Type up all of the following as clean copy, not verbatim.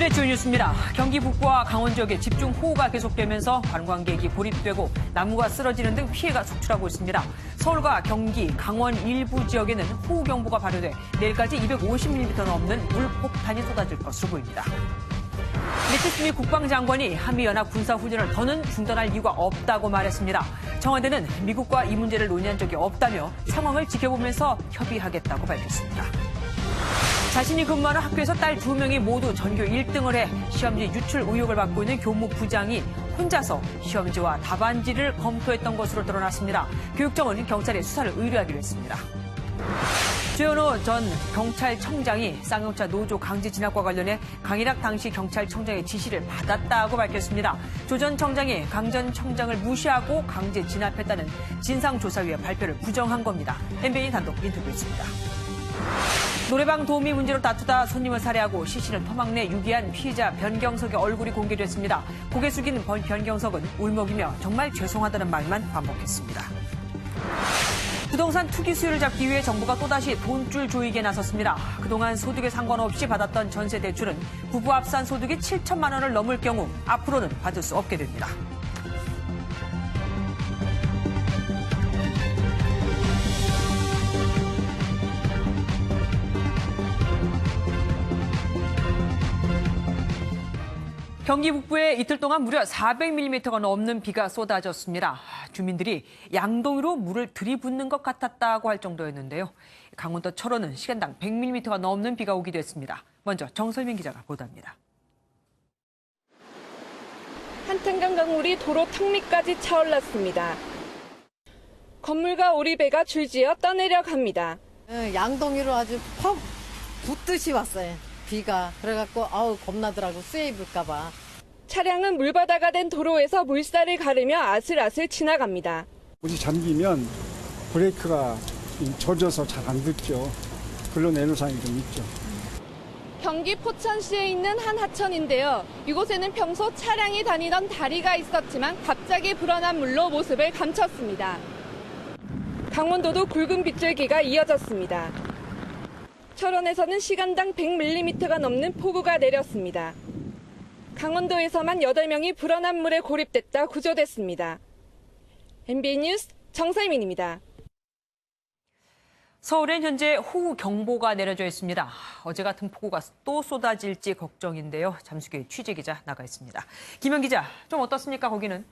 오늘의 주요 뉴스입니다. 경기 북부와 강원 지역에 집중호우가 계속되면서 관광객이 고립되고 나무가 쓰러지는 등 피해가 속출하고 있습니다. 서울과 경기, 강원 일부 지역에는 호우경보가 발효돼 내일까지 250mm 넘는 물폭탄이 쏟아질 것으로 보입니다. 매티스 미 국방장관이 한미연합 군사훈련을 더는 중단할 이유가 없다고 말했습니다. 청와대는 미국과 이 문제를 논의한 적이 없다며 상황을 지켜보면서 협의하겠다고 밝혔습니다. 자신이 근무하는 학교에서 딸 2명이 모두 전교 1등을 해 시험지 유출 의혹을 받고 있는 교무 부장이 혼자서 시험지와 답안지를 검토했던 것으로 드러났습니다. 교육청은 경찰에 수사를 의뢰하기로 했습니다. 최현호 전 경찰청장이 쌍용차 노조 강제 진압과 관련해 강일학 당시 경찰청장의 지시를 받았다고 밝혔습니다. 조 전 청장이 강 전 청장을 무시하고 강제 진압했다는 진상조사위의 발표를 부정한 겁니다. MBN 단독 인터뷰했습니다. 노래방 도우미 문제로 다투다 손님을 살해하고 시신을 토막 내 유기한 피해자 변경석의 얼굴이 공개됐습니다. 고개 숙인 변경석은 울먹이며 정말 죄송하다는 말만 반복했습니다. 부동산 투기 수요를 잡기 위해 정부가 또다시 돈줄 조이기에 나섰습니다. 그동안 소득에 상관없이 받았던 전세 대출은 부부 합산 소득이 7천만 원을 넘을 경우 앞으로는 받을 수 없게 됩니다. 경기 북부에 이틀 동안 무려 400mm가 넘는 비가 쏟아졌습니다. 주민들이 양동이로 물을 들이붓는 것 같았다고 할 정도였는데요. 강원도 철원은 시간당 100mm가 넘는 비가 오기도 했습니다. 먼저 정설민 기자가 보도합니다. 한탄강 강물이 도로 턱 밑까지 차올랐습니다. 건물과 오리배가 줄지어 떠내려갑니다. 양동이로 아주 퍽 붓듯이 왔어요. 비가. 그래갖고 아우 겁나더라고. 수해 입을까 봐. 차량은 물바다가 된 도로에서 물살을 가르며 아슬아슬 지나갑니다. 물이 잠기면 브레이크가 젖어서 잘 안 듣죠. 그런 애로사항이 좀 있죠. 경기 포천시에 있는 한 하천인데요. 이곳에는 평소 차량이 다니던 다리가 있었지만 갑자기 불어난 물로 모습을 감췄습니다. 강원도도 굵은 빗줄기가 이어졌습니다. 철원에서는 시간당 100mm가 넘는 폭우가 내렸습니다. 강원도에서만 8명이 불어난 물에 고립됐다 구조됐습니다. MBN 뉴스 정설민입니다. 서울엔 현재 호우경보가 내려져 있습니다. 어제 같은 폭우가 또 쏟아질지 걱정인데요. 잠수교의 취재기자 나가 있습니다. 김현 기자, 좀 어떻습니까, 거기는?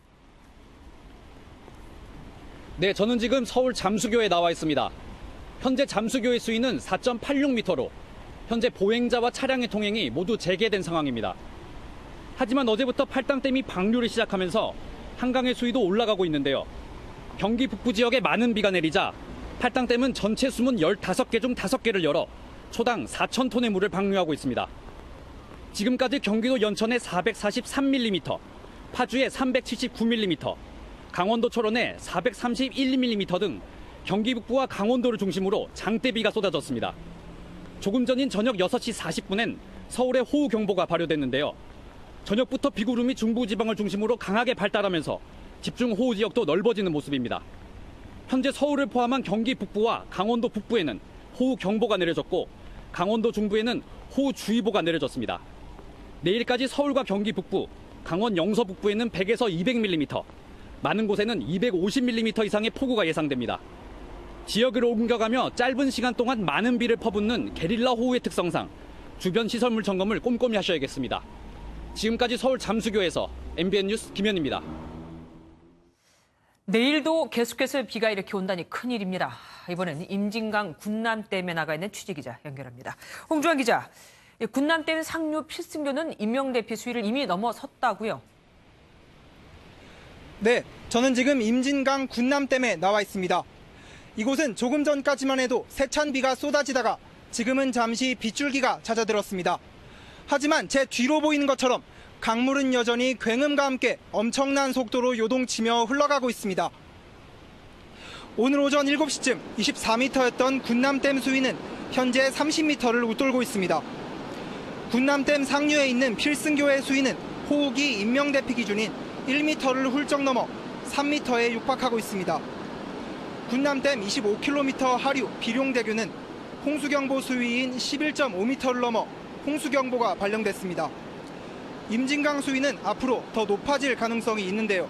네, 저는 지금 서울 잠수교에 나와 있습니다. 현재 잠수교의 수위는 4.86m로 현재 보행자와 차량의 통행이 모두 재개된 상황입니다. 하지만 어제부터 팔당댐이 방류를 시작하면서 한강의 수위도 올라가고 있는데요. 경기 북부 지역에 많은 비가 내리자 팔당댐은 전체 수문 15개 중 5개를 열어 초당 4,000톤의 물을 방류하고 있습니다. 지금까지 경기도 연천에 443mm, 파주에 379mm, 강원도 철원에 431mm 등 경기 북부와 강원도를 중심으로 장대비가 쏟아졌습니다. 조금 전인 저녁 6시 40분엔 서울에 호우경보가 발효됐는데요. 저녁부터 비구름이 중부지방을 중심으로 강하게 발달하면서 집중호우 지역도 넓어지는 모습입니다. 현재 서울을 포함한 경기 북부와 강원도 북부에는 호우경보가 내려졌고 강원도 중부에는 호우주의보가 내려졌습니다. 내일까지 서울과 경기 북부, 강원 영서 북부에는 100에서 200mm, 많은 곳에는 250mm 이상의 폭우가 예상됩니다. 지역을 옮겨가며 짧은 시간 동안 많은 비를 퍼붓는 게릴라 호우의 특성상 주변 시설물 점검을 꼼꼼히 하셔야겠습니다. 지금까지 서울 잠수교에서 MBN 뉴스 김현입니다. 내일도 계속해서 비가 이렇게 온다니 큰일입니다. 이번엔 임진강 군남댐에 나가 있는 취재기자 연결합니다. 홍주환 기자, 군남댐 상류 필승교는 임명대피 수위를 이미 넘어섰다고요? 네, 저는 지금 임진강 군남댐에 나와 있습니다. 이곳은 조금 전까지만 해도 세찬 비가 쏟아지다가 지금은 잠시 빗줄기가 잦아들었습니다. 하지만 제 뒤로 보이는 것처럼 강물은 여전히 굉음과 함께 엄청난 속도로 요동치며 흘러가고 있습니다. 오늘 오전 7시쯤 24m였던 군남댐 수위는 현재 30m를 웃돌고 있습니다. 군남댐 상류에 있는 필승교의 수위는 호우기 임명대피 기준인 1m를 훌쩍 넘어 3m에 육박하고 있습니다. 군남댐 25km 하류 비룡대교는 홍수경보 수위인 11.5m를 넘어 홍수경보가 발령됐습니다. 임진강 수위는 앞으로 더 높아질 가능성이 있는데요.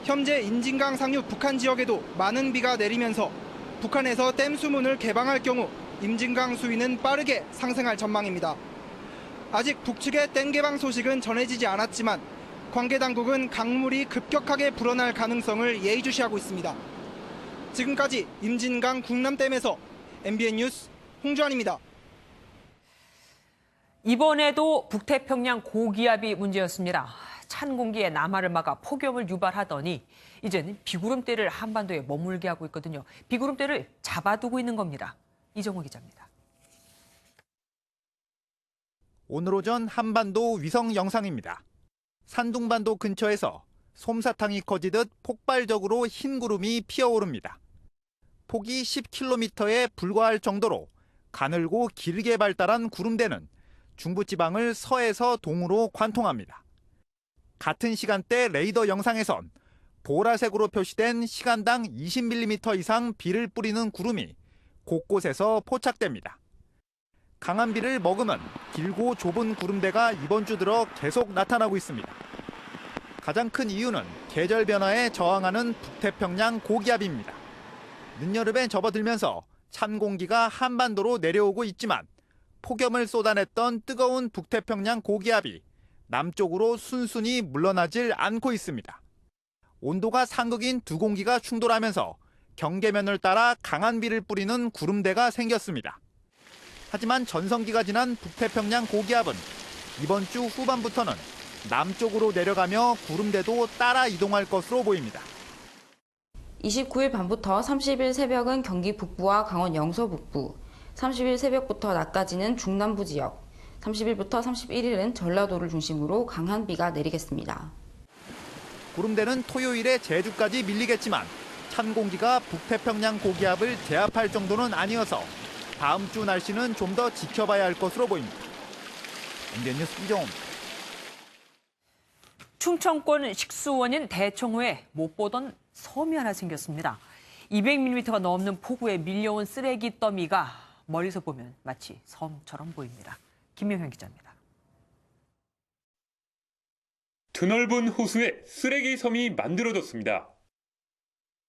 현재 임진강 상류 북한 지역에도 많은 비가 내리면서 북한에서 댐 수문을 개방할 경우 임진강 수위는 빠르게 상승할 전망입니다. 아직 북측의 댐 개방 소식은 전해지지 않았지만 관계 당국은 강물이 급격하게 불어날 가능성을 예의주시하고 있습니다. 지금까지 임진강 국남댐에서 MBN 뉴스 홍주환입니다. 이번에도 북태평양 고기압이 문제였습니다. 찬 공기에 남하를 막아 폭염을 유발하더니 이제는 비구름대를 한반도에 머물게 하고 있거든요. 비구름대를 잡아두고 있는 겁니다. 이정호 기자입니다. 오늘 오전 한반도 위성 영상입니다. 산둥반도 근처에서 솜사탕이 커지듯 폭발적으로 흰 구름이 피어오릅니다. 폭이 10km에 불과할 정도로 가늘고 길게 발달한 구름대는 중부지방을 서에서 동으로 관통합니다. 같은 시간대 레이더 영상에선 보라색으로 표시된 시간당 20mm 이상 비를 뿌리는 구름이 곳곳에서 포착됩니다. 강한 비를 머금은 길고 좁은 구름대가 이번 주 들어 계속 나타나고 있습니다. 가장 큰 이유는 계절 변화에 저항하는 북태평양 고기압입니다. 늦여름에 접어들면서 찬 공기가 한반도로 내려오고 있지만 폭염을 쏟아냈던 뜨거운 북태평양 고기압이 남쪽으로 순순히 물러나질 않고 있습니다. 온도가 상극인 두 공기가 충돌하면서 경계면을 따라 강한 비를 뿌리는 구름대가 생겼습니다. 하지만 전성기가 지난 북태평양 고기압은 이번 주 후반부터는 남쪽으로 내려가며 구름대도 따라 이동할 것으로 보입니다. 29일 밤부터 30일 새벽은 경기 북부와 강원 영서 북부, 30일 새벽부터 낮까지는 중남부 지역, 30일부터 31일은 전라도를 중심으로 강한 비가 내리겠습니다. 구름대는 토요일에 제주까지 밀리겠지만 찬 공기가 북태평양 고기압을 제압할 정도는 아니어서 다음 주 날씨는 좀 더 지켜봐야 할 것으로 보입니다. MBN 뉴스 이정호입니다. 충청권 식수원인 대청호에 못 보던 섬이 하나 생겼습니다. 200mm가 넘는 폭우에 밀려온 쓰레기 더미가 멀리서 보면 마치 섬처럼 보입니다. 김명현 기자입니다. 드넓은 호수에 쓰레기 섬이 만들어졌습니다.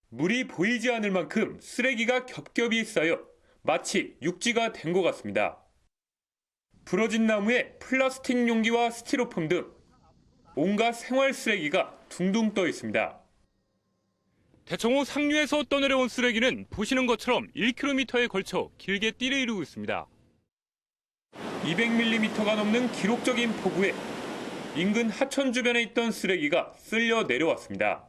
물이 보이지 않을 만큼 쓰레기가 겹겹이 쌓여 마치 육지가 된 것 같습니다. 부러진 나무에 플라스틱 용기와 스티로폼 등 온갖 생활 쓰레기가 둥둥 떠 있습니다. 대청호 상류에서 떠내려온 쓰레기는 보시는 것처럼 1km에 걸쳐 길게 띠를 이루고 있습니다. 200mm가 넘는 기록적인 폭우에 인근 하천 주변에 있던 쓰레기가 쓸려 내려왔습니다.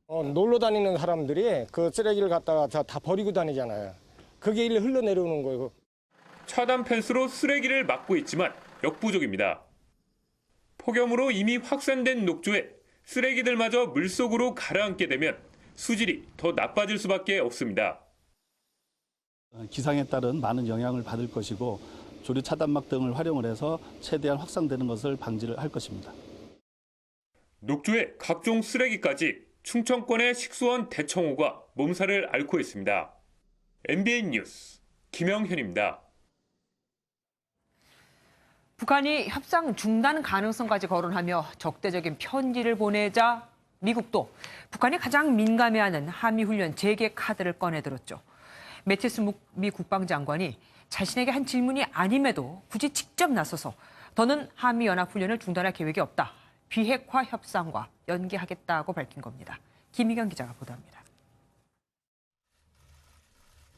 놀러 다니는 사람들이 그 쓰레기를 갖다가 다 버리고 다니잖아요. 그게 일로 흘러내려오는 거예요. 차단 펜스로 쓰레기를 막고 있지만 역부족입니다. 폭염으로 이미 확산된 녹조에 쓰레기들마저 물속으로 가라앉게 되면 수질이 더 나빠질 수밖에 없습니다. 기상에 따른 많은 영향을 받을 것이고 조류 차단막 등을 활용을 해서 최대한 확산되는 것을 방지를 할 것입니다. 녹조에 각종 쓰레기까지 충청권의 식수원 대청호가 몸살을 앓고 있습니다. MBN 뉴스 김영현입니다. 북한이 협상 중단 가능성까지 거론하며 적대적인 편지를 보내자 미국도 북한이 가장 민감해하는 한미훈련 재개 카드를 꺼내들었죠. 매티스 미 국방장관이 자신에게 한 질문이 아님에도 굳이 직접 나서서 더는 한미연합훈련을 중단할 계획이 없다. 비핵화 협상과 연계하겠다고 밝힌 겁니다. 김희경 기자가 보도합니다.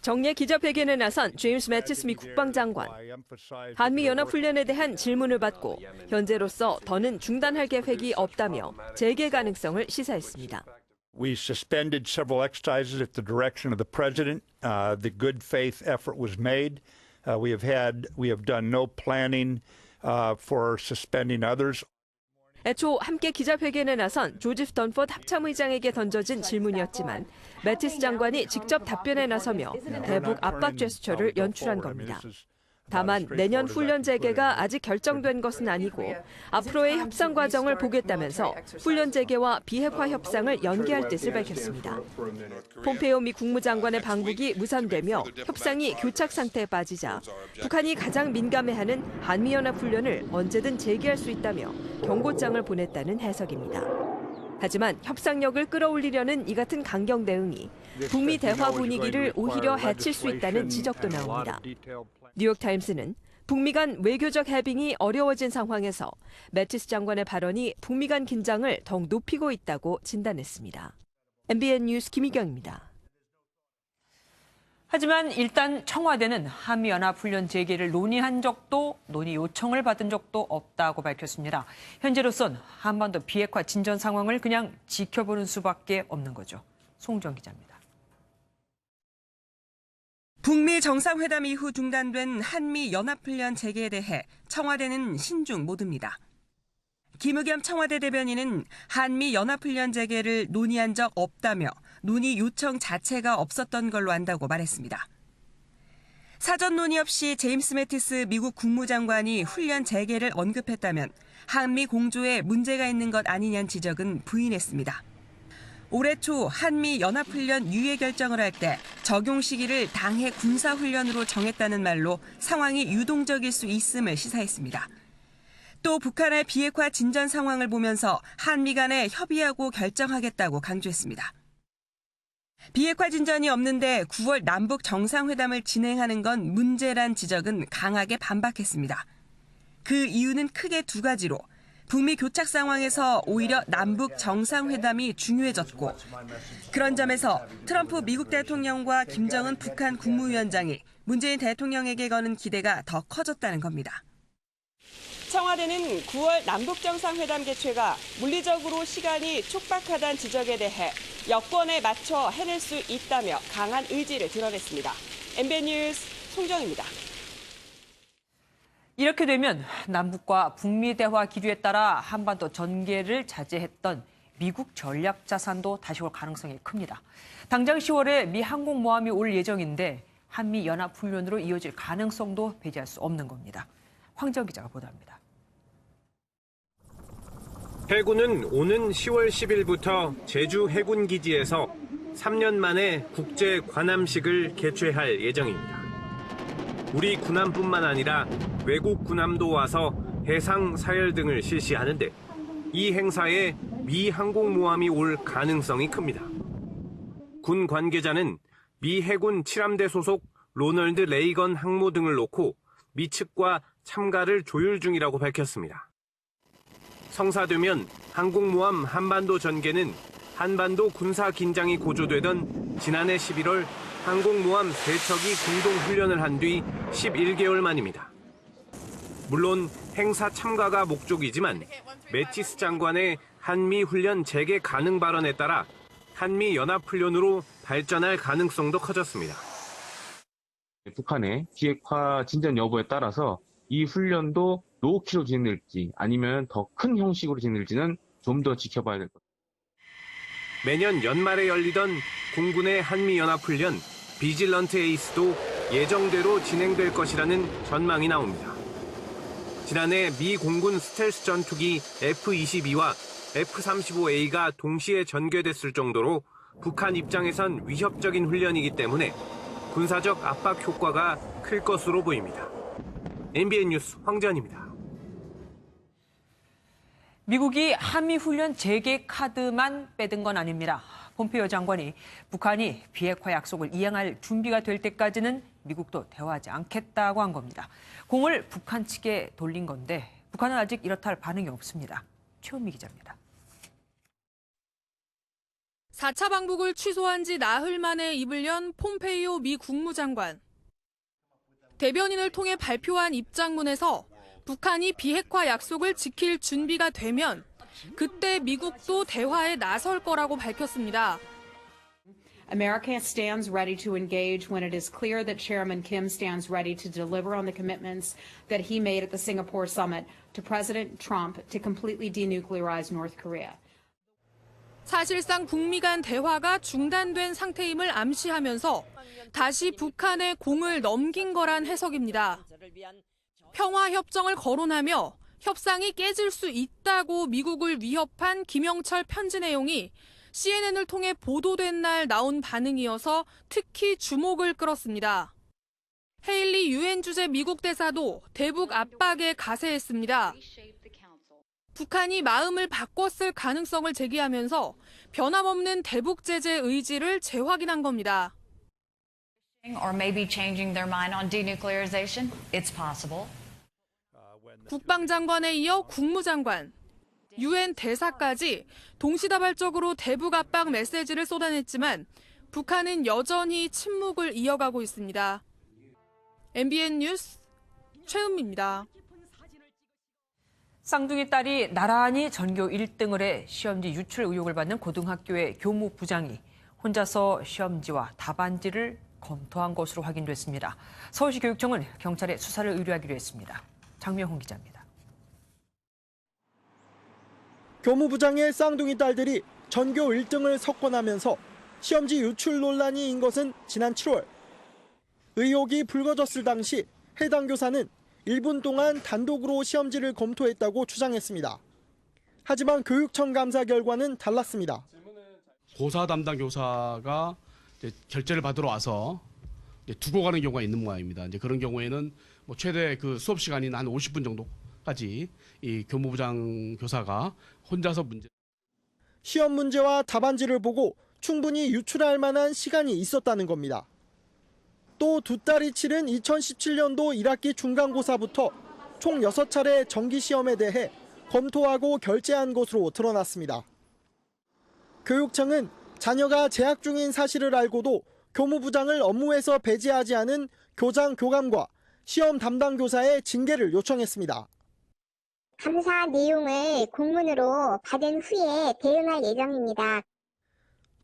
정례 기자회견에 나선 제임스 매티스 미 국방장관. 한미연합훈련에 대한 질문을 받고 현재로서 더는 중단할 계획이 없다며 재개 가능성을 시사했습니다. We suspended several exercises at the direction of the president. The good faith effort was made. We have done no planning for suspending others. 애초 함께 기자회견에 나선 조지프 던포드 합참의장에게 던져진 질문이었지만 매티스 장관이 직접 답변에 나서며 대북 압박 제스처를 연출한 겁니다. 다만 내년 훈련 재개가 아직 결정된 것은 아니고 앞으로의 협상 과정을 보겠다면서 훈련 재개와 비핵화 협상을 연기할 뜻을 밝혔습니다. 폼페이오 미 국무장관의 방북이 무산되며 협상이 교착 상태에 빠지자 북한이 가장 민감해하는 한미연합훈련을 언제든 재개할 수 있다며 경고장을 보냈다는 해석입니다. 하지만 협상력을 끌어올리려는 이 같은 강경 대응이 북미 대화 분위기를 오히려 해칠 수 있다는 지적도 나옵니다. 뉴욕타임스는 북미 간 외교적 해빙이 어려워진 상황에서 매티스 장관의 발언이 북미 간 긴장을 더욱 높이고 있다고 진단했습니다. MBN 뉴스 김희경입니다. 하지만 일단 청와대는 한미연합훈련 재개를 논의 요청을 받은 적도 없다고 밝혔습니다. 현재로선 한반도 비핵화 진전 상황을 그냥 지켜보는 수밖에 없는 거죠. 송정 기자입니다. 북미 정상회담 이후 중단된 한미 연합훈련 재개에 대해 청와대는 신중 모드입니다. 김의겸 청와대 대변인은 한미 연합훈련 재개를 논의한 적 없다며 논의 요청 자체가 없었던 걸로 안다고 말했습니다. 사전 논의 없이 제임스 매티스 미국 국무장관이 훈련 재개를 언급했다면 한미 공조에 문제가 있는 것 아니냐는 지적은 부인했습니다. 올해 초 한미 연합훈련 유예 결정을 할 때 적용 시기를 당해 군사훈련으로 정했다는 말로 상황이 유동적일 수 있음을 시사했습니다. 또 북한의 비핵화 진전 상황을 보면서 한미 간에 협의하고 결정하겠다고 강조했습니다. 비핵화 진전이 없는데 9월 남북 정상회담을 진행하는 건 문제란 지적은 강하게 반박했습니다. 그 이유는 크게 두 가지로 북미 교착 상황에서 오히려 남북 정상회담이 중요해졌고 그런 점에서 트럼프 미국 대통령과 김정은 북한 국무위원장이 문재인 대통령에게 거는 기대가 더 커졌다는 겁니다. 청와대는 9월 남북 정상회담 개최가 물리적으로 시간이 촉박하다는 지적에 대해 여건에 맞춰 해낼 수 있다며 강한 의지를 드러냈습니다. MBN 뉴스 송정입니다. 이렇게 되면 남북과 북미 대화 기류에 따라 한반도 전개를 자제했던 미국 전략 자산도 다시 올 가능성이 큽니다. 당장 10월에 미 항공모함이 올 예정인데 한미 연합훈련으로 이어질 가능성도 배제할 수 없는 겁니다. 황정 기자가 보도합니다. 해군은 오는 10월 10일부터 제주 해군기지에서 3년 만에 국제 관함식을 개최할 예정입니다. 우리 군함뿐만 아니라 외국 군함도 와서 해상 사열 등을 실시하는데 이 행사에 미 항공모함이 올 가능성이 큽니다. 군 관계자는 미 해군 7함대 소속 로널드 레이건 항모 등을 놓고 미 측과 참가를 조율 중이라고 밝혔습니다. 성사되면 항공모함 한반도 전개는 한반도 군사 긴장이 고조되던 지난해 11월 항공모함 3척이 공동훈련을 한 뒤 11개월 만입니다. 물론 행사 참가가 목적이지만 매티스 장관의 한미훈련 재개 가능 발언에 따라 한미연합훈련으로 발전할 가능성도 커졌습니다. 북한의 비핵화 진전 여부에 따라서 이 훈련도 노키로 진행될지 아니면 더 큰 형식으로 진행될지는 좀 더 지켜봐야 될 것 같습니다. 매년 연말에 열리던 공군의 한미연합훈련 비질런트 에이스도 예정대로 진행될 것이라는 전망이 나옵니다. 지난해 미 공군 스텔스 전투기 F-22와 F-35A가 동시에 전개됐을 정도로 북한 입장에선 위협적인 훈련이기 때문에 군사적 압박 효과가 클 것으로 보입니다. MBN 뉴스 황재현입니다. 미국이 한미훈련 재개 카드만 빼든 건 아닙니다. 폼페이오 장관이 북한이 비핵화 약속을 이행할 준비가 될 때까지는 미국도 대화하지 않겠다고 한 겁니다. 공을 북한 측에 돌린 건데 북한은 아직 이렇다 할 반응이 없습니다. 최은미 기자입니다. 4차 방북을 취소한 지 나흘 만에 입을 연 폼페이오 미 국무장관. 대변인을 통해 발표한 입장문에서 북한이 비핵화 약속을 지킬 준비가 되면 그때 미국도 대화에 나설 거라고 밝혔습니다. America stands ready to engage when it is clear that Chairman Kim stands ready to deliver on the commitments that he made at the Singapore summit to President Trump to completely denuclearize North Korea. 사실상 북미 간 대화가 중단된 상태임을 암시하면서 다시 북한에 공을 넘긴 거란 해석입니다. 평화 협정을 거론하며 협상이 깨질 수 있다고 미국을 위협한 김영철 편지 내용이 CNN을 통해 보도된 날 나온 반응이어서 특히 주목을 끌었습니다. 헤일리 유엔 주재 미국 대사도 대북 압박에 가세했습니다. 북한이 마음을 바꿨을 가능성을 제기하면서 변함없는 대북 제재 의지를 재확인한 겁니다. Or maybe changing their mind on denuclearization. It's possible. 국방장관에 이어 국무장관, 유엔 대사까지 동시다발적으로 대북 압박 메시지를 쏟아냈지만 북한은 여전히 침묵을 이어가고 있습니다. MBN 뉴스 최은미입니다. 쌍둥이 딸이 나란히 전교 1등을 해 시험지 유출 의혹을 받는 고등학교의 교무부장이 혼자서 시험지와 답안지를 검토한 것으로 확인됐습니다. 서울시 교육청은 경찰에 수사를 의뢰하기로 했습니다. 장명훈 기자입니다. 교무부장의 쌍둥이 딸들이 전교 1등을 석권하면서 시험지 유출 논란이 인 것은 지난 7월. 의혹이 불거졌을 당시 해당 교사는 1분 동안 단독으로 시험지를 검토했다고 주장했습니다. 하지만 교육청 감사 결과는 달랐습니다. 고사 담당 교사가 결제를 받으러 와서 두고 가는 경우가 있는 모양입니다. 이제 그런 경우에는 뭐 최대 그 수업 시간인 한 50분 정도까지 이 교무부장 교사가 혼자서 시험 문제와 답안지를 보고 충분히 유출할 만한 시간이 있었다는 겁니다. 또 두 딸이 치른 2017년도 1학기 중간고사부터 총 6차례 정기시험에 대해 검토하고 결제한 것으로 드러났습니다. 교육청은 자녀가 재학 중인 사실을 알고도 교무부장을 업무에서 배제하지 않은 교장, 교감과 시험 담당 교사의 징계를 요청했습니다. 감사 내용을 공문으로 받은 후에 대응할 예정입니다.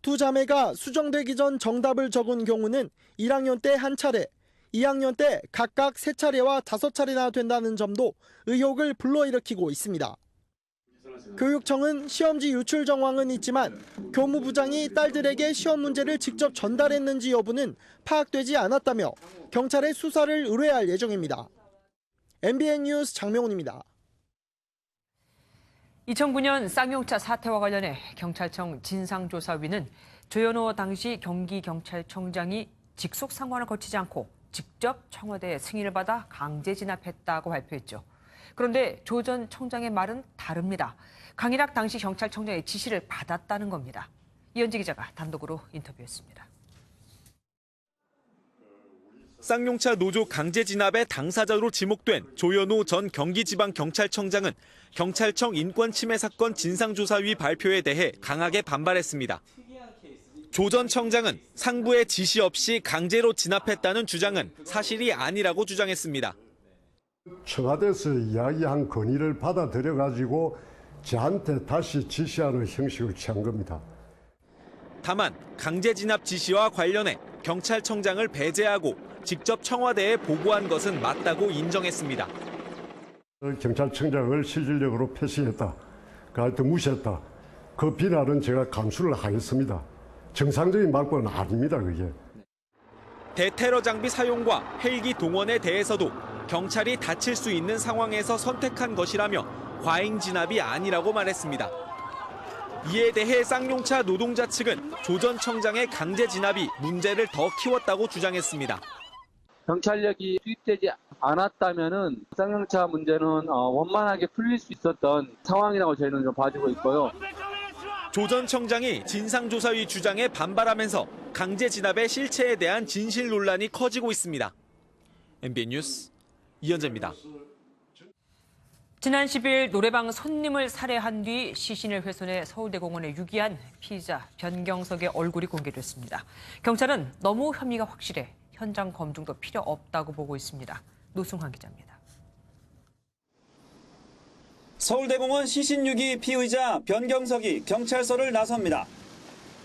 두 자매가 수정되기 전 정답을 적은 경우는 1학년 때 한 차례, 2학년 때 각각 3차례와 5차례나 된다는 점도 의혹을 불러일으키고 있습니다. 교육청은 시험지 유출 정황은 있지만 교무부장이 딸들에게 시험 문제를 직접 전달했는지 여부는 파악되지 않았다며 경찰에 수사를 의뢰할 예정입니다. MBN 뉴스 장명훈입니다. 2009년 쌍용차 사태와 관련해 경찰청 진상조사위는 조현호 당시 경기경찰청장이 직속 상관을 거치지 않고 직접 청와대의 승인을 받아 강제 진압했다고 발표했죠. 그런데 조 전 청장의 말은 다릅니다. 강일학 당시 경찰청장의 지시를 받았다는 겁니다. 이현지 기자가 단독으로 인터뷰했습니다. 쌍용차 노조 강제 진압의 당사자로 지목된 조현호 전 경기지방경찰청장은 경찰청 인권침해 사건 진상조사위 발표에 대해 강하게 반발했습니다. 조 전 청장은 상부의 지시 없이 강제로 진압했다는 주장은 사실이 아니라고 주장했습니다. 청와대에서 이야기한 건의를 받아들여가지고 저한테 다시 지시하는 형식을 취한 겁니다. 다만 강제 진압 지시와 관련해 경찰청장을 배제하고 직접 청와대에 보고한 것은 맞다고 인정했습니다. 경찰청장을 실질적으로 패싱했다, 하여튼 무시했다. 그 비난은 제가 감수를 하겠습니다. 정상적인 말법은 아닙니다, 그게. 대테러 장비 사용과 헬기 동원에 대해서도 경찰이 다칠 수 있는 상황에서 선택한 것이라며 과잉 진압이 아니라고 말했습니다. 이에 대해 쌍용차 노동자 측은 조 전 청장의 강제 진압이 문제를 더 키웠다고 주장했습니다. 경찰력이 투입되지 않았다면은 쌍용차 문제는 원만하게 풀릴 수 있었던 상황이라고 저희는 좀 봐주고 있고요. 조 전 청장이 진상조사위 주장에 반발하면서 강제 진압의 실체에 대한 진실 논란이 커지고 있습니다. MBN 뉴스 이현재입니다. 지난 10일 노래방 손님을 살해한 뒤 시신을 훼손해 서울대공원에 유기한 피의자 변경석의 얼굴이 공개됐습니다. 경찰은 너무 혐의가 확실해 현장 검증도 필요 없다고 보고 있습니다. 노승환 기자입니다. 서울대공원 시신 유기 피의자 변경석이 경찰서를 나섭니다.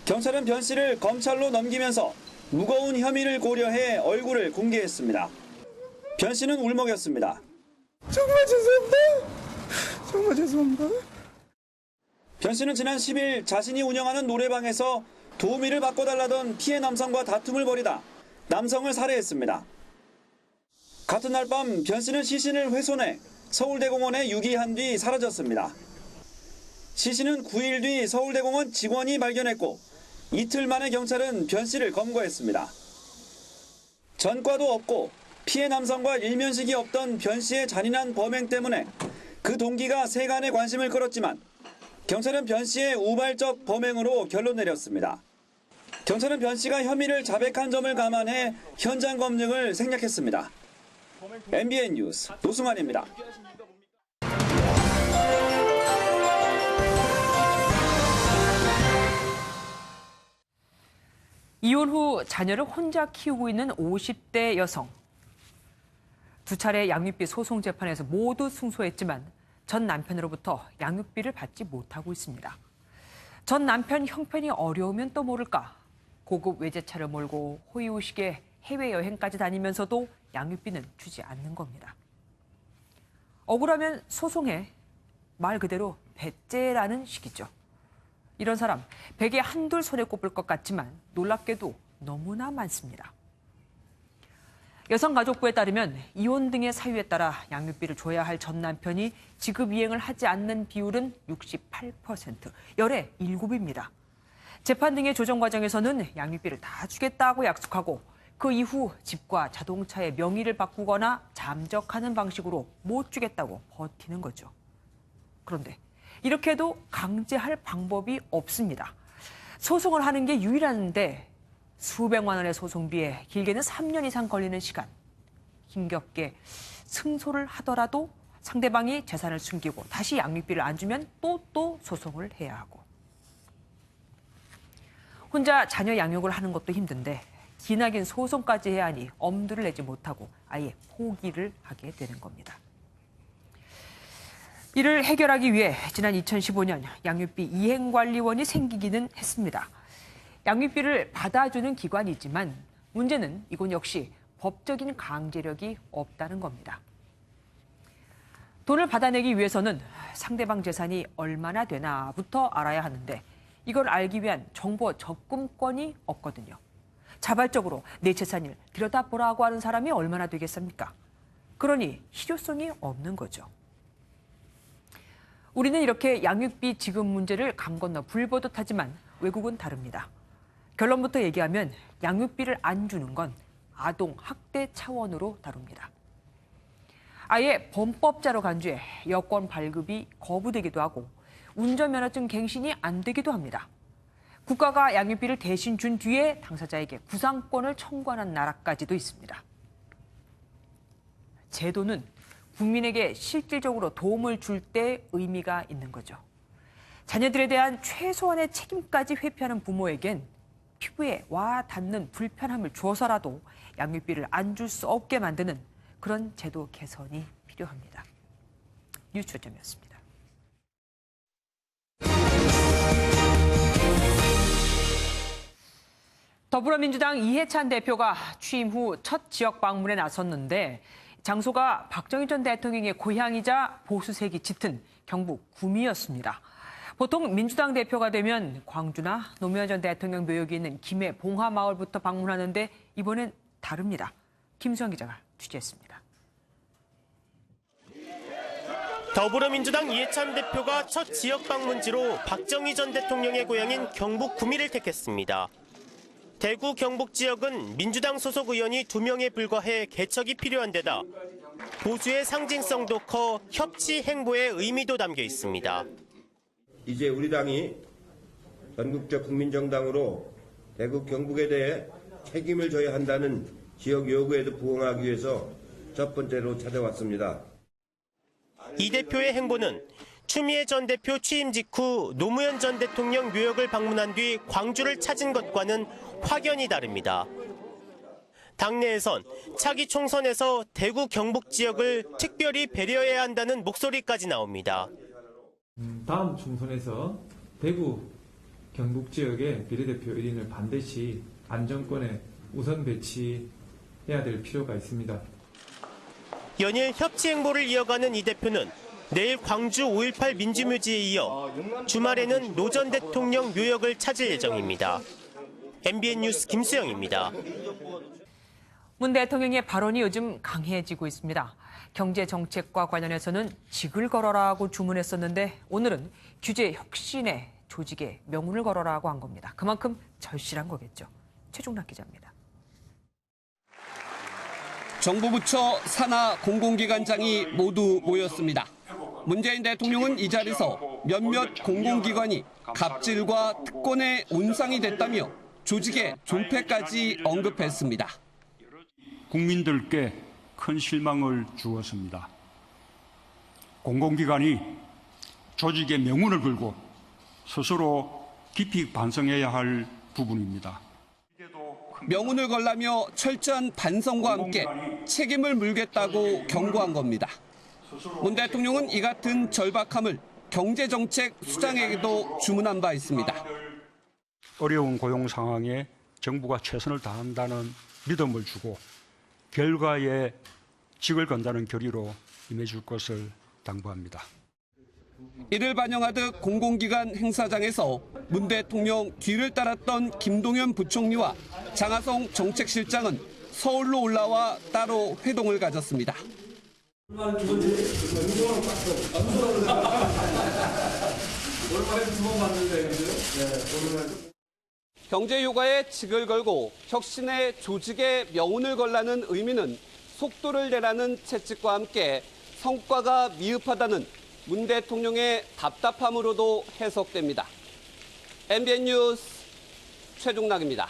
경찰은 변 씨를 검찰로 넘기면서 무거운 혐의를 고려해 얼굴을 공개했습니다. 변 씨는 울먹였습니다. 정말 죄송합니다. 정말 죄송합니다. 변 씨는 지난 10일 자신이 운영하는 노래방에서 도우미를 바꿔달라던 피해 남성과 다툼을 벌이다 남성을 살해했습니다. 같은 날 밤 변 씨는 시신을 훼손해 서울대공원에 유기한 뒤 사라졌습니다. 시신은 9일 뒤 서울대공원 직원이 발견했고 이틀 만에 경찰은 변 씨를 검거했습니다. 전과도 없고 피해 남성과 일면식이 없던 변 씨의 잔인한 범행 때문에 그 동기가 세간의 관심을 끌었지만 경찰은 변 씨의 우발적 범행으로 결론 내렸습니다. 경찰은 변 씨가 혐의를 자백한 점을 감안해 현장 검증을 생략했습니다. MBN 뉴스 노승환입니다. 이혼 후 자녀를 혼자 키우고 있는 50대 여성. 두 차례 양육비 소송 재판에서 모두 승소했지만 전 남편으로부터 양육비를 받지 못하고 있습니다. 전 남편 형편이 어려우면 또 모를까 고급 외제차를 몰고 호의호식에 해외여행까지 다니면서도 양육비는 주지 않는 겁니다. 억울하면 소송해. 말 그대로 배째라는 식이죠. 이런 사람 베개 한둘 손에 꼽을 것 같지만 놀랍게도 너무나 많습니다. 여성가족부에 따르면 이혼 등의 사유에 따라 양육비를 줘야 할 전 남편이 지급 이행을 하지 않는 비율은 68%, 열의 7입니다. 재판 등의 조정 과정에서는 양육비를 다 주겠다고 약속하고 그 이후 집과 자동차의 명의를 바꾸거나 잠적하는 방식으로 못 주겠다고 버티는 거죠. 그런데 이렇게 해도 강제할 방법이 없습니다. 소송을 하는 게 유일한데 수백만 원의 소송비에 길게는 3년 이상 걸리는 시간. 힘겹게 승소를 하더라도 상대방이 재산을 숨기고 다시 양육비를 안 주면 또 소송을 해야 하고. 혼자 자녀 양육을 하는 것도 힘든데 기나긴 소송까지 해야 하니 엄두를 내지 못하고 아예 포기를 하게 되는 겁니다. 이를 해결하기 위해 지난 2015년 양육비 이행관리원이 생기기는 했습니다. 양육비를 받아주는 기관이지만 문제는 이건 역시 법적인 강제력이 없다는 겁니다. 돈을 받아내기 위해서는 상대방 재산이 얼마나 되나부터 알아야 하는데 이걸 알기 위한 정보 접근권이 없거든요. 자발적으로 내 재산을 들여다보라고 하는 사람이 얼마나 되겠습니까? 그러니 실효성이 없는 거죠. 우리는 이렇게 양육비 지급 문제를 강 건너 불보듯 하지만 외국은 다릅니다. 결론부터 얘기하면 양육비를 안 주는 건 아동 학대 차원으로 다룹니다. 아예 범법자로 간주해 여권 발급이 거부되기도 하고 운전면허증 갱신이 안 되기도 합니다. 국가가 양육비를 대신 준 뒤에 당사자에게 구상권을 청구하는 나라까지도 있습니다. 제도는 국민에게 실질적으로 도움을 줄 때 의미가 있는 거죠. 자녀들에 대한 최소한의 책임까지 회피하는 부모에겐 피부에 와 닿는 불편함을 주어서라도 양육비를 안 줄 수 없게 만드는 그런 제도 개선이 필요합니다. 뉴스 초점이었습니다. 더불어민주당 이해찬 대표가 취임 후 첫 지역 방문에 나섰는데 장소가 박정희 전 대통령의 고향이자 보수색이 짙은 경북 구미였습니다. 보통 민주당 대표가 되면 광주나 노무현 전 대통령 묘역이 있는 김해 봉하마을부터 방문하는데 이번엔 다릅니다. 김수영 기자가 취재했습니다. 더불어민주당 이해찬 대표가 첫 지역 방문지로 박정희 전 대통령의 고향인 경북 구미를 택했습니다. 대구 경북 지역은 민주당 소속 의원이 2명에 불과해 개척이 필요한 데다 보수의 상징성도 커 협치 행보의 의미도 담겨 있습니다. 이제 우리 당이 전국적 국민정당으로 대구 경북에 대해 책임을 져야 한다는 지역 요구에도 부응하기 위해서 첫 번째로 찾아왔습니다. 이 대표의 행보는 추미애 전 대표 취임 직후 노무현 전 대통령 묘역을 방문한 뒤 광주를 찾은 것과는 확연히 다릅니다. 당내에선 차기 총선에서 대구 경북 지역을 특별히 배려해야 한다는 목소리까지 나옵니다. 다음 총선에서 대구 경북 지역의 비례대표 1인을 반드시 안정권에 우선 배치해야 될 필요가 있습니다. 연일 협치 행보를 이어가는 이 대표는 내일 광주 5.18 민주묘지에 이어 주말에는 노 전 대통령 묘역을 찾을 예정입니다. MBN 뉴스 김수영입니다. 문 대통령의 발언이 요즘 강해지고 있습니다. 경제 정책과 관련해서는 직을 걸어라고 주문했었는데 오늘은 규제 혁신에 조직에 명운을 걸어라고 한 겁니다. 그만큼 절실한 거겠죠. 최종락 기자입니다. 정부 부처 산하 공공기관장이 모두 모였습니다. 문재인 대통령은 이 자리에서 몇몇 공공기관이 갑질과 특권의 온상이 됐다며 조직의 존폐까지 언급했습니다. 국민들께 큰 실망을 주었습니다. 공공기관이 조직의 명운을 걸고 스스로 깊이 반성해야 할 부분입니다. 명운을 걸라며 철저한 반성과 함께 책임을 물겠다고 경고한 겁니다. 문 대통령은 이 같은 절박함을 경제정책 수장에게도 주문한 바 있습니다. 어려운 고용 상황에 정부가 최선을 다한다는 믿음을 주고 결과에 직을 건다는 결의로 임해줄 것을 당부합니다. 이를 반영하듯 공공기관 행사장에서 문 대통령 뒤를 따랐던 김동연 부총리와 장하성 정책실장은 서울로 올라와 따로 회동을 가졌습니다. 경제 효과에 직을 걸고 혁신의 조직에 명운을 걸라는 의미는 속도를 내라는 채찍과 함께 성과가 미흡하다는 문 대통령의 답답함으로도 해석됩니다. MBN 뉴스 최종락입니다.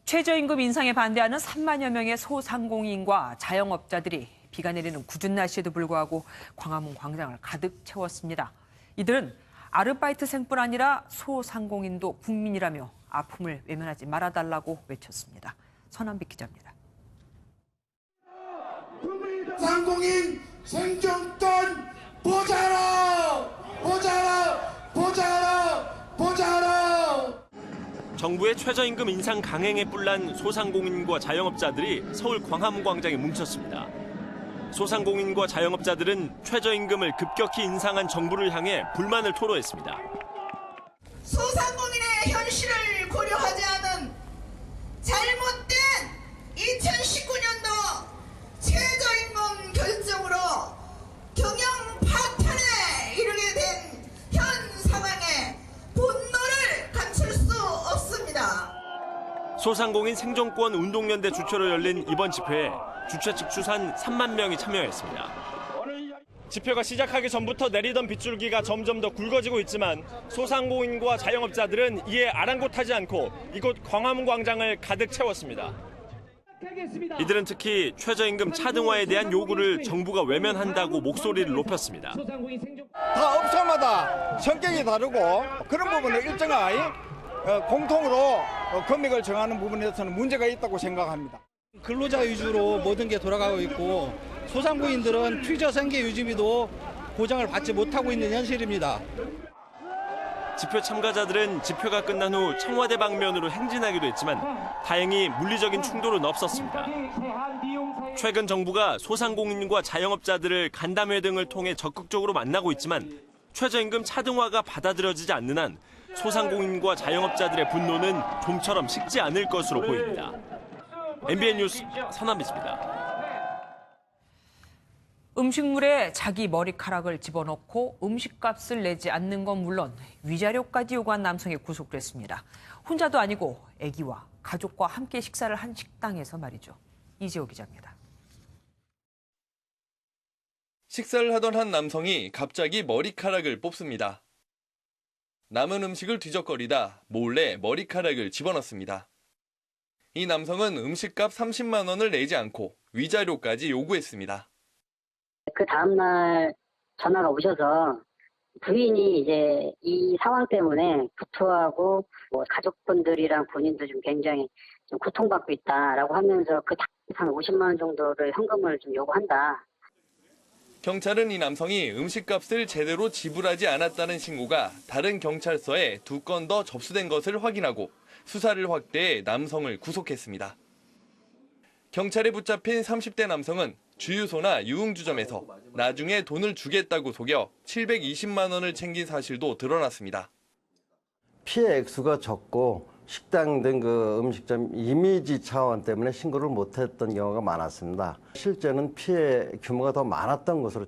최저임금 인상에 반대하는 3만여 명의 소상공인과 자영업자들이 비가 내리는 궂은 날씨에도 불구하고 광화문 광장을 가득 채웠습니다. 이들은 아르바이트생뿐 아니라 소상공인도 국민이라며 아픔을 외면하지 말아달라고 외쳤습니다. 선한빛 기자입니다. 상공인 생존권 보자라! 보자라! 보자라! 보자라! 정부의 최저임금 인상 강행에 뿔난 소상공인과 자영업자들이 서울 광화문 광장에 뭉쳤습니다. 소상공인과 자영업자들은 최저임금을 급격히 인상한 정부를 향해 불만을 토로했습니다. 소상공인의 현실을 고려하지 않은 잘못된 2019년도 최저임금 결정으로 경영 파탄에 이르게 된 현 상황에 분노를 감출 수 없습니다. 소상공인 생존권 운동연대 주최로 열린 이번 집회에 주최 측 추산 3만 명이 참여했습니다. 집회가 시작하기 전부터 내리던 빗줄기가 점점 더 굵어지고 있지만 소상공인과 자영업자들은 이에 아랑곳하지 않고 이곳 광화문 광장을 가득 채웠습니다. 이들은 특히 최저임금 차등화에 대한 요구를 정부가 외면한다고 목소리를 높였습니다. 다 업체마다 성격이 다르고 그런 부분에 일정한 공통으로 금액을 정하는 부분에서는 문제가 있다고 생각합니다. 근로자 위주로 모든 게 돌아가고 있고 소상공인들은 최저 생계 유지비도 보장을 받지 못하고 있는 현실입니다. 집회 참가자들은 집회가 끝난 후 청와대 방면으로 행진하기도 했지만 다행히 물리적인 충돌은 없었습니다. 최근 정부가 소상공인과 자영업자들을 간담회 등을 통해 적극적으로 만나고 있지만 최저임금 차등화가 받아들여지지 않는 한 소상공인과 자영업자들의 분노는 좀처럼 식지 않을 것으로 보입니다. MBN 뉴스 선한빛입니다. 음식물에 자기 머리카락을 집어넣고 음식값을 내지 않는 건 물론 위자료까지 요구한 남성이 구속됐습니다. 혼자도 아니고 아기와 가족과 함께 식사를 한 식당에서 말이죠. 이재호 기자입니다. 식사를 하던 한 남성이 갑자기 머리카락을 뽑습니다. 남은 음식을 뒤적거리다 몰래 머리카락을 집어넣습니다. 이 남성은 음식값 30만 원을 내지 않고 위자료까지 요구했습니다. 그 다음날 전화가 오셔서 부인이 이제 이 상황 때문에 구토하고 가족분들이랑 본인도 좀 굉장히 좀 고통받고 있다라고 하면서 그 한 50만 원 정도를 현금을 좀 요구한다. 경찰은 이 남성이 음식값을 제대로 지불하지 않았다는 신고가 다른 경찰서에 2건 더 접수된 것을 확인하고 수사를 확대해 남성을 구속했습니다. 경찰에 붙잡힌 30대 남성은 주유소나 유흥주점에서 나중에 돈을 주겠다고 속여 720만 원을 챙긴 사실도 드러났습니다. 피해 액수가 적고 식당 등 그 음식점 이미지 차원 때문에 신고를 못했던 경우가 많았습니다. 실제는 피해 규모가 더 많았던 것으로.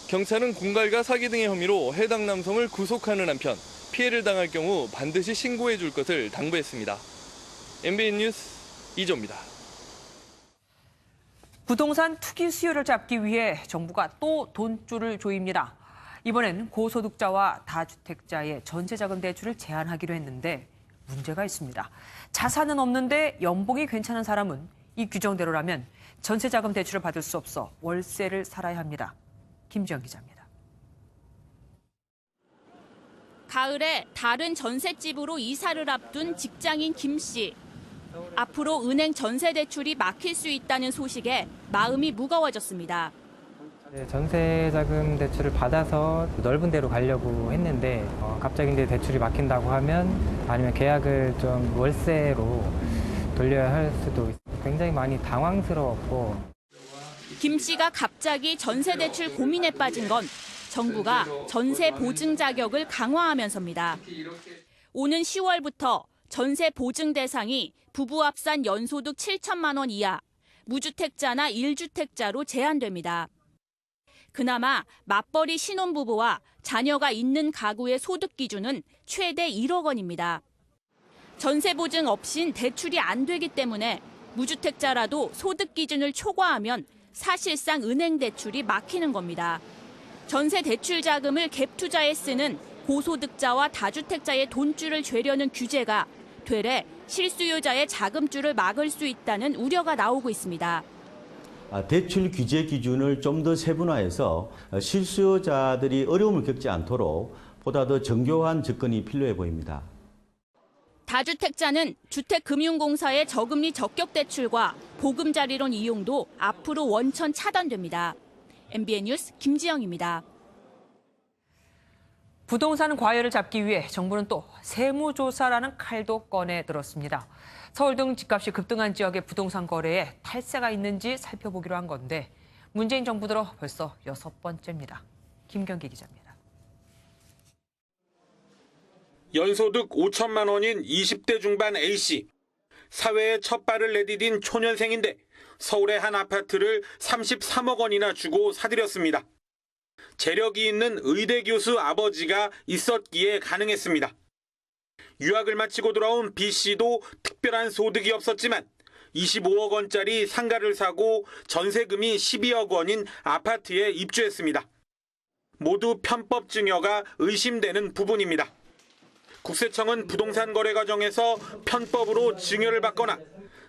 경찰은 공갈과 사기 등의 혐의로 해당 남성을 구속하는 한편 피해를 당할 경우 반드시 신고해 줄 것을 당부했습니다. MBN 뉴스 이조입니다. 부동산 투기 수요를 잡기 위해 정부가 또 돈줄을 조입니다. 이번엔 고소득자와 다주택자의 전세자금 대출을 제한하기로 했는데 문제가 있습니다. 자산은 없는데 연봉이 괜찮은 사람은 이 규정대로라면 전세자금 대출을 받을 수 없어 월세를 살아야 합니다. 김지영 기자입니다. 가을에 다른 전셋집으로 이사를 앞둔 직장인 김 씨. 앞으로 은행 전세 대출이 막힐 수 있다는 소식에 마음이 무거워졌습니다. 전세자금 대출을 받아서 넓은 데로 가려고 했는데 갑자기 이제 대출이 막힌다고 하면 아니면 계약을 좀 월세로 돌려야 할 수도 있어요. 굉장히 많이 당황스러웠고. 김 씨가 갑자기 전세 대출 고민에 빠진 건 정부가 전세 보증 자격을 강화하면서입니다. 오는 10월부터 전세 보증 대상이 부부 합산 연소득 7천만 원 이하, 무주택자나 1주택자로 제한됩니다. 그나마 맞벌이 신혼부부와 자녀가 있는 가구의 소득 기준은 최대 1억 원입니다. 전세 보증 없인 대출이 안 되기 때문에 무주택자라도 소득 기준을 초과하면 사실상 은행 대출이 막히는 겁니다. 전세 대출 자금을 갭 투자에 쓰는 고소득자와 다주택자의 돈줄을 죄려는 규제가 되레 실수요자의 자금줄을 막을 수 있다는 우려가 나오고 있습니다. 대출 규제 기준을 좀 더 세분화해서 실수요자들이 어려움을 겪지 않도록 보다 더 정교한 접근이 필요해 보입니다. 다주택자는 주택금융공사의 저금리 적격 대출과 보금자리론 이용도 앞으로 원천 차단됩니다. MBN 뉴스 김지영입니다. 부동산 과열을 잡기 위해 정부는 또 세무조사라는 칼도 꺼내 들었습니다. 서울 등 집값이 급등한 지역의 부동산 거래에 탈세가 있는지 살펴보기로 한 건데 문재인 정부 들어 벌써 6번째입니다. 김경기 기자입니다. 연소득 5천만 원인 20대 중반 A씨. 사회에 첫 발을 내디딘 초년생인데 서울의 한 아파트를 33억 원이나 주고 사들였습니다. 재력이 있는 의대 교수 아버지가 있었기에 가능했습니다. 유학을 마치고 돌아온 B씨도 특별한 소득이 없었지만 25억 원짜리 상가를 사고 전세금이 12억 원인 아파트에 입주했습니다. 모두 편법 증여가 의심되는 부분입니다. 국세청은 부동산 거래 과정에서 편법으로 증여를 받거나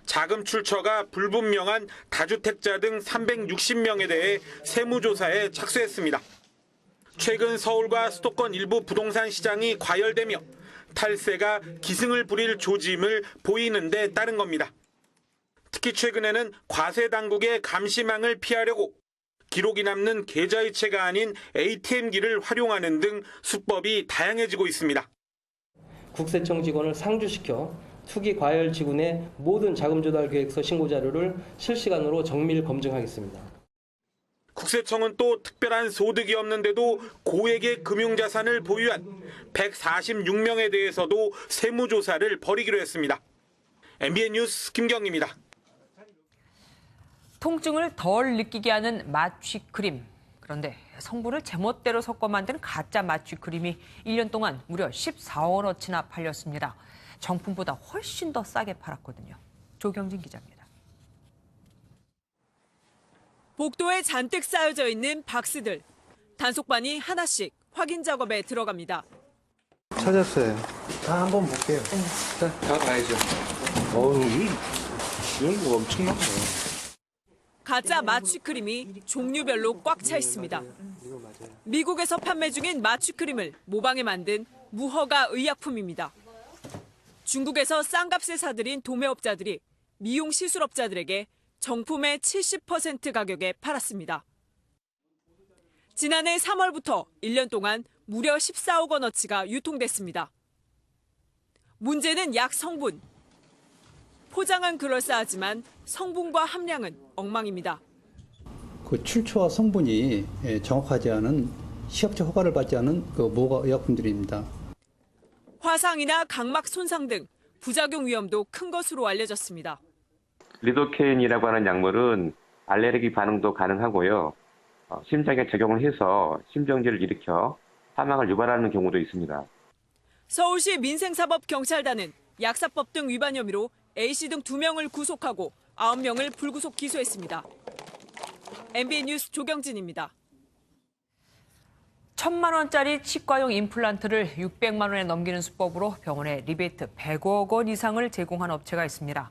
자금 출처가 불분명한 다주택자 등 360명에 대해 세무조사에 착수했습니다. 최근 서울과 수도권 일부 부동산 시장이 과열되며 탈세가 기승을 부릴 조짐을 보이는 데 따른 겁니다. 특히 최근에는 과세 당국의 감시망을 피하려고 기록이 남는 계좌이체가 아닌 ATM기를 활용하는 등 수법이 다양해지고 있습니다. 국세청 직원을 상주시켜 투기 과열 지구내 모든 자금 조달 계획서 신고 자료를 실시간으로 정밀 검증하겠습니다. 국세청은 또 특별한 소득이 없는데도 고액의 금융자산을 보유한 146명에 대해서도 세무조사를 벌이기로 했습니다. MBN 뉴스 김경입니다. 통증을 덜 느끼게 하는 마취크림. 그런데 성분을 제멋대로 섞어 만든 가짜 마취크림이 1년 동안 무려 14억 원어치나 팔렸습니다. 정품보다 훨씬 더 싸게 팔았거든요. 조경진 기자입니다. 복도에 잔뜩 쌓여져 있는 박스들. 단속반이 하나씩 확인 작업에 들어갑니다. 찾았어요. 다 한번 볼게요. 다 봐야죠. 이런 거 엄청나네. 가짜 마취크림이 종류별로 꽉 차 있습니다. 미국에서 판매 중인 마취크림을 모방해 만든 무허가 의약품입니다. 중국에서 싼값에 사들인 도매업자들이 미용 시술업자들에게 정품의 70% 가격에 팔았습니다. 지난해 3월부터 1년 동안 무려 14억 원어치가 유통됐습니다. 문제는 약 성분. 포장은 그럴싸하지만 성분과 함량은 엉망입니다. 그 출처와 성분이 정확하지 않은 시험적 허가를 받지 않은 그 모가 의약품들입니다. 화상이나 각막 손상 등 부작용 위험도 큰 것으로 알려졌습니다. 리도케인이라고 하는 약물은 알레르기 반응도 가능하고요. 심장에 적용을 해서 심정지를 일으켜 사망을 유발하는 경우도 있습니다. 서울시 민생사법경찰단은 약사법 등 위반 혐의로 A씨 등 2명을 구속하고 9명을 불구속 기소했습니다. MBN 뉴스 조경진입니다. 1,000만 원짜리 치과용 임플란트를 600만 원에 넘기는 수법으로 병원에 리베이트 100억 원 이상을 제공한 업체가 있습니다.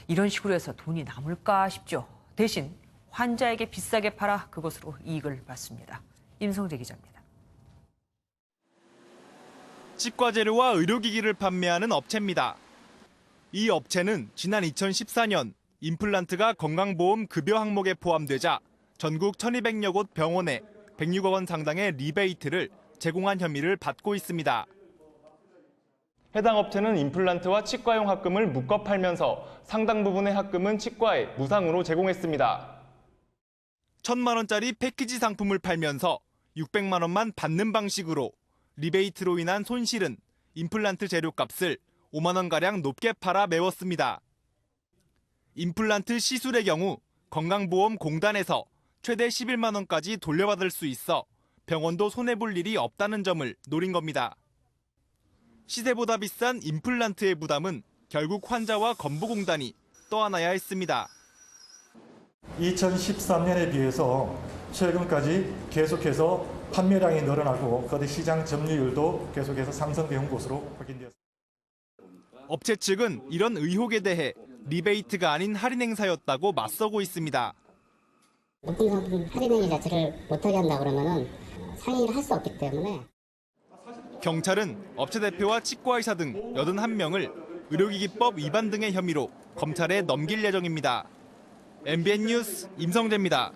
이런 식으로 해서 돈이 남을까 싶죠. 대신 환자에게 비싸게 팔아 그것으로 이익을 받습니다. 임성재 기자입니다. 치과 재료와 의료기기를 판매하는 업체입니다. 이 업체는 지난 2014년 임플란트가 건강보험 급여 항목에 포함되자 전국 1,200여 곳 병원에 106억 원 상당의 리베이트를 제공한 혐의를 받고 있습니다. 해당 업체는 임플란트와 치과용 합금을 묶어 팔면서 상당 부분의 합금은 치과에 무상으로 제공했습니다. 1,000만 원짜리 패키지 상품을 팔면서 600만 원만 받는 방식으로 리베이트로 인한 손실은 임플란트 재료값을 5만 원가량 높게 팔아 메웠습니다. 임플란트 시술의 경우 건강보험공단에서 최대 11만 원까지 돌려받을 수 있어 병원도 손해볼 일이 없다는 점을 노린 겁니다. 시세보다 비싼 임플란트의 부담은 결국 환자와 건보공단이 떠안아야 했습니다. 2013년에 비해서 최근까지 계속해서 판매량이 늘어나고 거대 시장 점유율도 계속해서 상승되는 것으로 확인되었습니다. 업체 측은 이런 의혹에 대해 리베이트가 아닌 할인 행사였다고 맞서고 있습니다. 높은 상품 할인 행위 자체를 못하게 한다 그러면은 상의를 할 수 없기 때문에. 경찰은 업체 대표와 치과의사 등 81명을 의료기기법 위반 등의 혐의로 검찰에 넘길 예정입니다. MBN 뉴스 임성재입니다.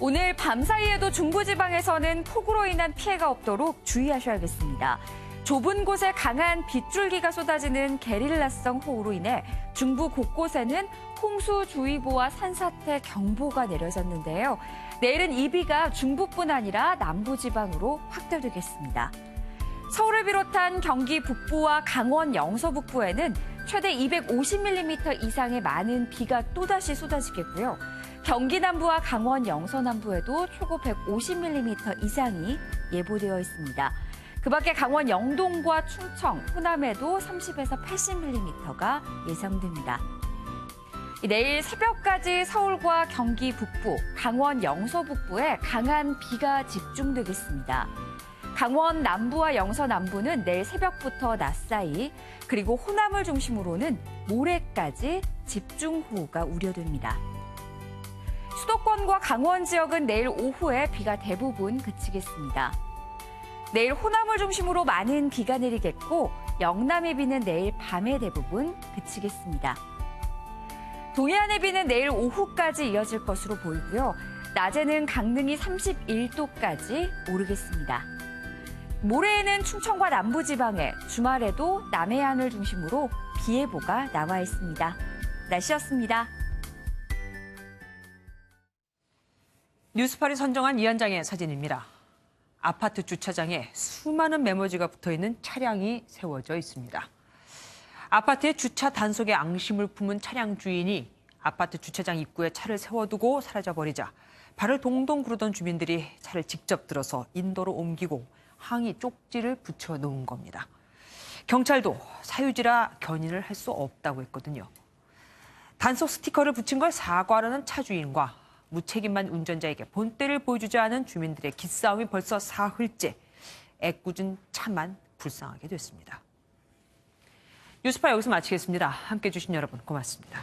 오늘 밤사이에도 중부지방에서는 폭우로 인한 피해가 없도록 주의하셔야겠습니다. 좁은 곳에 강한 빗줄기가 쏟아지는 게릴라성 호우로 인해 중부 곳곳에는 홍수주의보와 산사태 경보가 내려졌는데요. 내일은 이 비가 중부뿐 아니라 남부지방으로 확대되겠습니다. 서울을 비롯한 경기 북부와 강원 영서 북부에는 최대 250mm 이상의 많은 비가 또다시 쏟아지겠고요. 경기 남부와 강원 영서 남부에도 최고 150mm 이상이 예보되어 있습니다. 그 밖에 강원 영동과 충청, 호남에도 30에서 80mm가 예상됩니다. 내일 새벽까지 서울과 경기 북부, 강원 영서 북부에 강한 비가 집중되겠습니다. 강원 남부와 영서 남부는 내일 새벽부터 낮 사이, 그리고 호남을 중심으로는 모레까지 집중호우가 우려됩니다. 수도권과 강원 지역은 내일 오후에 비가 대부분 그치겠습니다. 내일 호남을 중심으로 많은 비가 내리겠고 영남의 비는 내일 밤에 대부분 그치겠습니다. 동해안의 비는 내일 오후까지 이어질 것으로 보이고요. 낮에는 강릉이 31도까지 오르겠습니다. 모레에는 충청과 남부지방에, 주말에도 남해안을 중심으로 비 예보가 나와 있습니다. 날씨였습니다. 뉴스팔이 선정한 이 한 장의 사진입니다. 아파트 주차장에 수많은 메모지가 붙어있는 차량이 세워져 있습니다. 아파트의 주차 단속에 앙심을 품은 차량 주인이 아파트 주차장 입구에 차를 세워두고 사라져버리자 발을 동동 구르던 주민들이 차를 직접 들어서 인도로 옮기고 항의 쪽지를 붙여놓은 겁니다. 경찰도 사유지라 견인을 할 수 없다고 했거든요. 단속 스티커를 붙인 걸 사과하려는 차 주인과 무책임한 운전자에게 본때를 보여주지 않은 주민들의 기싸움이 벌써 사흘째. 애꿎은 차만 불쌍하게 됐습니다. 뉴스파 여기서 마치겠습니다. 함께해 주신 여러분 고맙습니다.